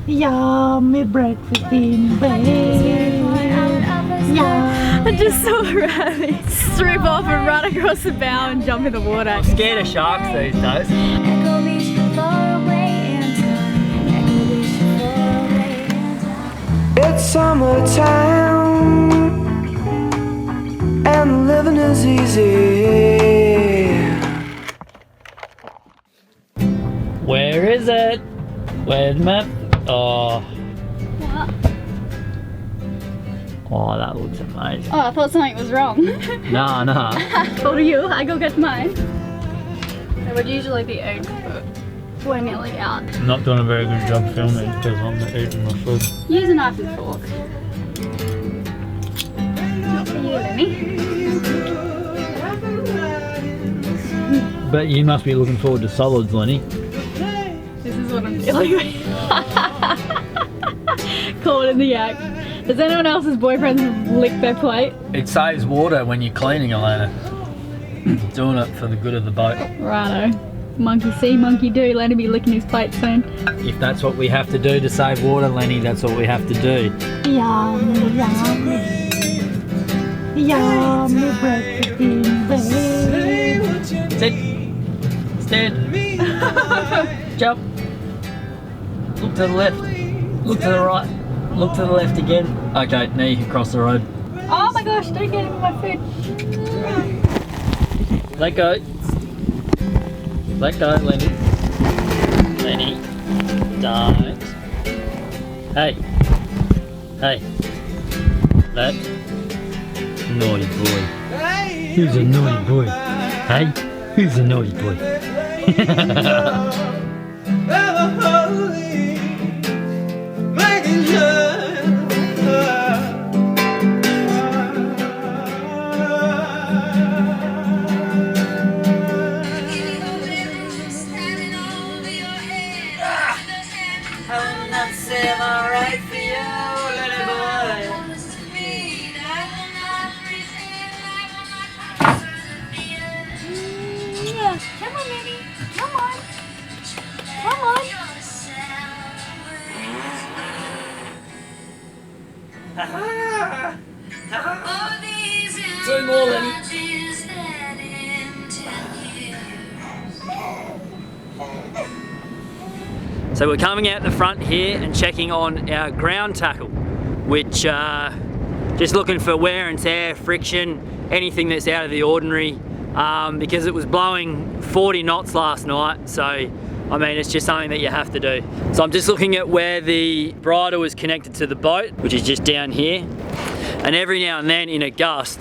Yummy breakfast in bed. Yeah. I just saw Riley strip off and run across the bow and jump in the water. I'm scared of sharks these days. It's summertime and living is easy. Where is it? Where's the map? Oh. What? Oh, that looks amazing. Oh, I thought something was wrong. Nah. For you, I go get mine. It would usually be egg, but we're nearly out. I'm not doing a very good job filming because I'm not eating my food. Use a knife and fork. Not for you, Lenny. But you must be looking forward to solids, Lenny. This is what I'm dealing with. Caught in the act. Does anyone else's boyfriends lick their plate? It saves water when you're cleaning, Elayna. Doing it for the good of the boat. Righto. Monkey see, monkey do. Lenny be licking his plate soon. If that's what we have to do to save water, Lenny, that's what we have to do. Yummy, yummy. Yummy breakfast in bed. Sit. Stand. Jump. Look to the left. Look to the right. Look to the left again. Okay, now you can cross the road. Oh my gosh, don't get into my food. Let go. Let go, Lenny. Lenny. Don't. Hey. Hey. Let. Naughty boy. Who's a naughty boy? Hey? Who's a naughty boy? Come on, Lenny. Come on. Come on. Two more, Lenny. So we're coming out the front here and checking on our ground tackle, which just looking for wear and tear, friction, anything that's out of the ordinary, because it was blowing 40 knots last night. So I mean, it's just something that you have to do. So I'm just looking at where the bridle is connected to the boat, which is just down here. And every now and then in a gust,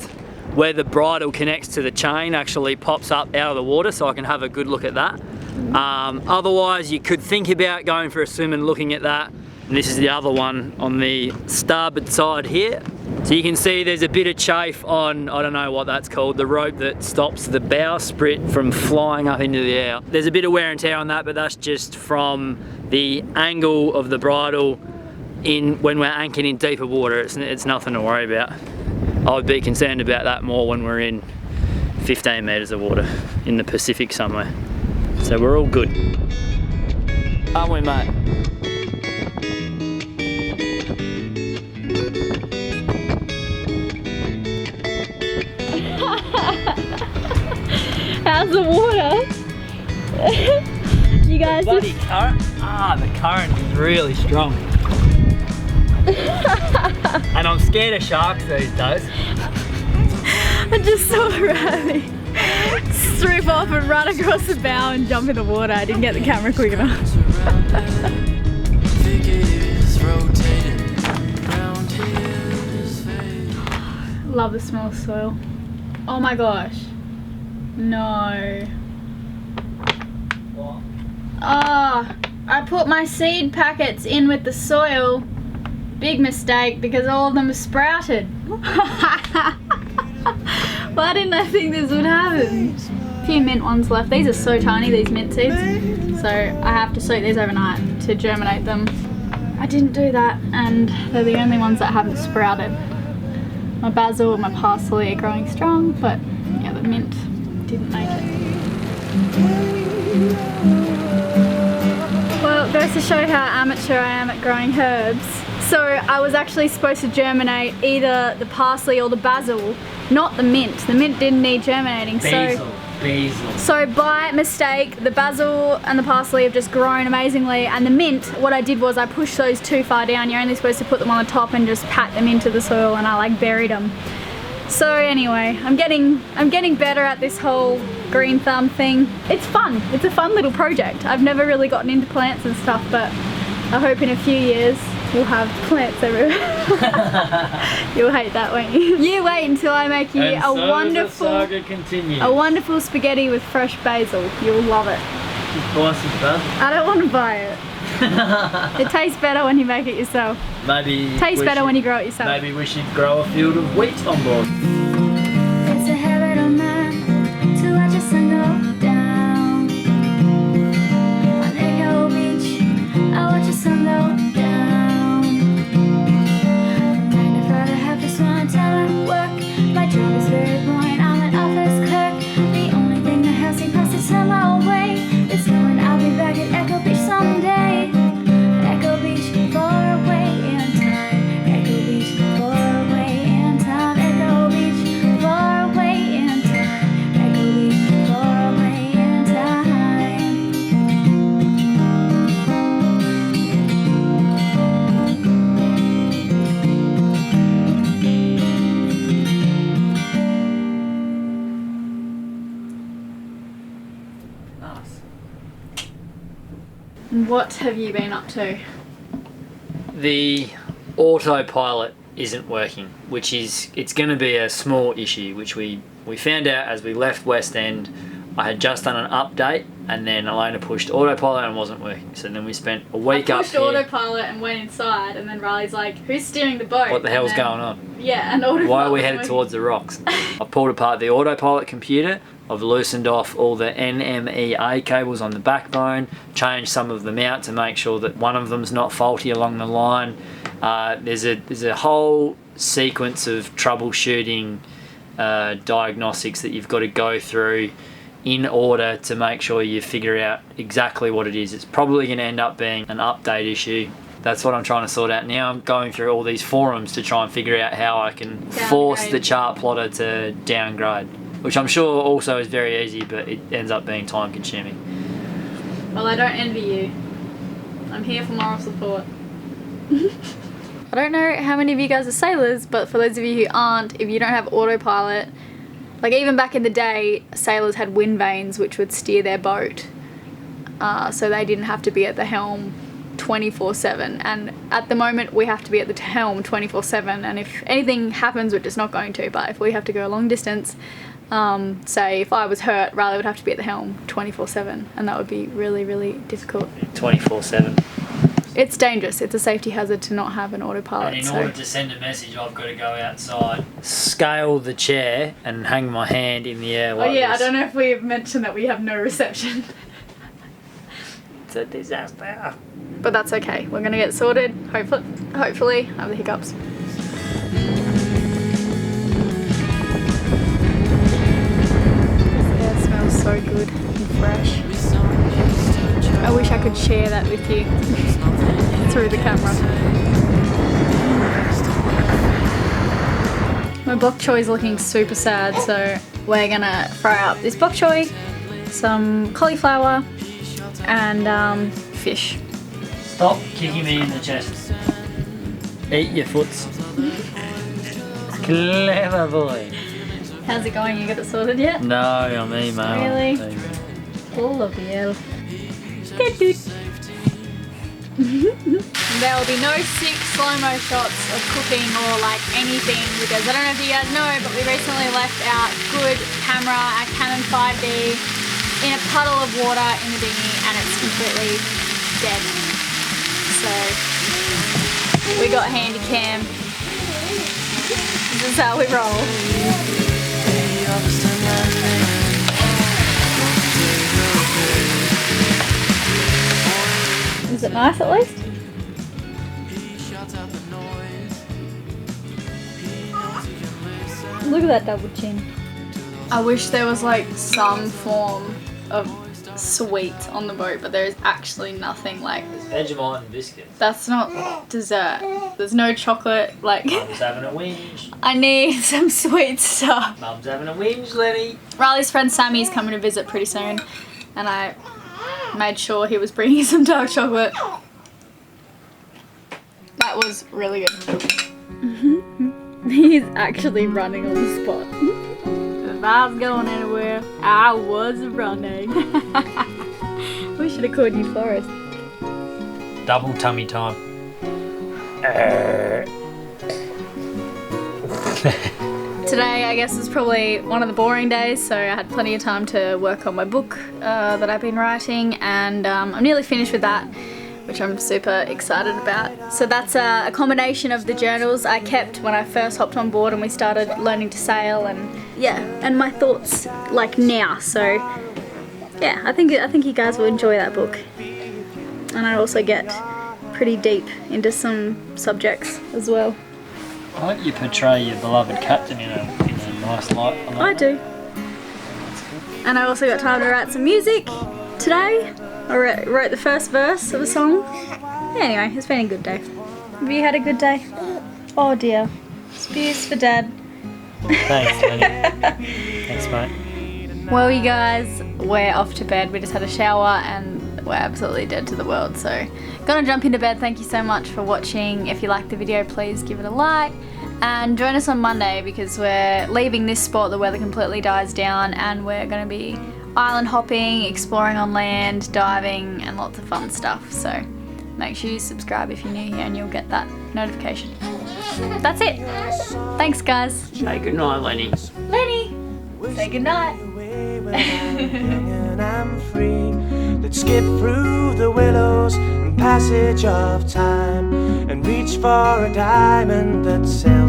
where the bridle connects to the chain actually pops up out of the water, so I can have a good look at that. Otherwise, you could think about going for a swim and looking at that. And this is the other one on the starboard side here. So you can see there's a bit of chafe on, I don't know what that's called, the rope that stops the bowsprit from flying up into the air. There's a bit of wear and tear on that, but that's just from the angle of the bridle when we're anchored in deeper water. It's nothing to worry about. I would be concerned about that more when we're in 15 metres of water in the Pacific somewhere. So we're all good. Aren't we, mate? How's the water? You guys Bloody current. The current is really strong. And I'm scared of sharks these days. I just saw Riley strip off and run across the bow and jump in the water. I didn't get the camera quick enough. Love the smell of soil. Oh my gosh. No. What? Ah, I put my seed packets in with the soil. Big mistake, because all of them sprouted. Why didn't I think this would happen? A few mint ones left. These are so tiny, these mint seeds. So I have to soak these overnight to germinate them. I didn't do that, and they're the only ones that haven't sprouted. My basil and my parsley are growing strong, but yeah, the mint didn't make it. Well, Well, it goes to show how amateur I am at growing herbs. So I was actually supposed to germinate either the parsley or the basil, not the mint. The mint didn't need germinating. Basil. So by mistake, the basil and the parsley have just grown amazingly, and the mint, what I did was I pushed those too far down. You're only supposed to put them on the top and just pat them into the soil, and I like buried them. So anyway, I'm getting better at this whole green thumb thing. It's fun. It's a fun little project. I've never really gotten into plants and stuff, but I hope in a few years we'll have plants everywhere. You'll hate that, won't you? You wait until I make you a wonderful spaghetti with fresh basil. You'll love it. Just buy some basil. I don't want to buy it. It tastes better when you make it yourself. Maybe tastes better when you grow it yourself. Maybe we should grow a field of wheat on board. It's a habit of mine to watch the sun go down. On Echo Beach, I watch the sun go down. From 9 to 5, I have to swan until I work. My job is very boring, I'm an office clerk. The only thing that has me past is on my way is knowing I'll be back at Echo Beach someday. Echo Beach, far away in time. Echo Beach, far away in time. Echo Beach, far away in time. Echo Beach, far away in time. Nice. What have you been up to? The autopilot isn't working, which is, it's going to be a small issue, which we found out as we left West End. I had just done an update, and then Elayna pushed autopilot and it wasn't working. So then we spent a week up here. I pushed autopilot and went inside, and then Riley's like, "Who's steering the boat?" What the hell's going on? Yeah, and autopilot. Why are we headed towards the rocks? I pulled apart the autopilot computer. I've loosened off all the NMEA cables on the backbone, changed some of them out to make sure that one of them's not faulty along the line. There's a whole sequence of troubleshooting diagnostics that you've got to go through in order to make sure you figure out exactly what it is. It's probably going to end up being an update issue. That's what I'm trying to sort out now. I'm going through all these forums to try and figure out how I can force the chart plotter to downgrade, which I'm sure also is very easy, but it ends up being time consuming. Well, I don't envy you. I'm here for moral support. I don't know how many of you guys are sailors, but for those of you who aren't, if you don't have autopilot, like even back in the day, sailors had wind vanes which would steer their boat, so they didn't have to be at the helm 24/7, and at the moment we have to be at the helm 24/7, and if anything happens, which it's not going to, but if we have to go a long distance, say if I was hurt, Riley would have to be at the helm 24/7, and that would be really, really difficult. 24/7. It's dangerous. It's a safety hazard to not have an autopilot. And in order to send a message, I've got to go outside, scale the chair, and hang my hand in the air like this. I don't know if we've mentioned that we have no reception. It's a disaster. But that's okay. We're gonna get sorted. Hopefully, I have the hiccups. This air smells so good and fresh. I wish I could share that with you through the camera. My bok choy is looking super sad, so we're gonna fry up this bok choy, some cauliflower, and fish. Stop kicking me in the chest. Eat your foots. Clever boy. How's it going? You got it sorted yet? No, I'm email. Really? Full of yell. There will be no sick slow-mo shots of cooking or like anything, because I don't know if you guys know, but we recently left our good camera, our Canon 5D, in a puddle of water in the dinghy, and it's completely dead. So we got handy cam. This is how we roll. Is it nice at least? Look at that double chin. I wish there was like some form of sweet on the boat, but there is actually nothing like. Vegemite and biscuits. That's not dessert. There's no chocolate. Like. Mum's having a whinge. I need some sweet stuff. Mum's having a whinge, Lenny. Riley's friend Sammy's coming to visit pretty soon, and I made sure he was bringing some dark chocolate. That was really good. He's actually running on the spot. If I was going anywhere, I was running. We should have called you Forrest. Double tummy time. Today, I guess, is probably one of the boring days, so I had plenty of time to work on my book that I've been writing, and I'm nearly finished with that, which I'm super excited about. So that's a combination of the journals I kept when I first hopped on board and we started learning to sail, and yeah, and my thoughts like now. So yeah, I think you guys will enjoy that book, and I also get pretty deep into some subjects as well. I hope you portray your beloved captain in a nice light. I do. And I also got time to write some music today. I wrote the first verse of a song. Anyway, it's been a good day. Have you had a good day? Oh dear. Spears for Dad. Thanks, Lenny. Thanks, mate. Well, you guys, we're off to bed. We just had a shower and we're absolutely dead to the world. So, gonna jump into bed. Thank you so much for watching. If you liked the video, please give it a like. And join us on Monday because we're leaving this spot. The weather completely dies down and we're going to be island hopping, exploring on land, diving, and lots of fun stuff. So make sure you subscribe if you're new here and you'll get that notification. That's it. Thanks, guys. Say goodnight, Lenny. Lenny, say goodnight. And I'm free. Let's skip through the willows and passage of time and reach for a diamond that sails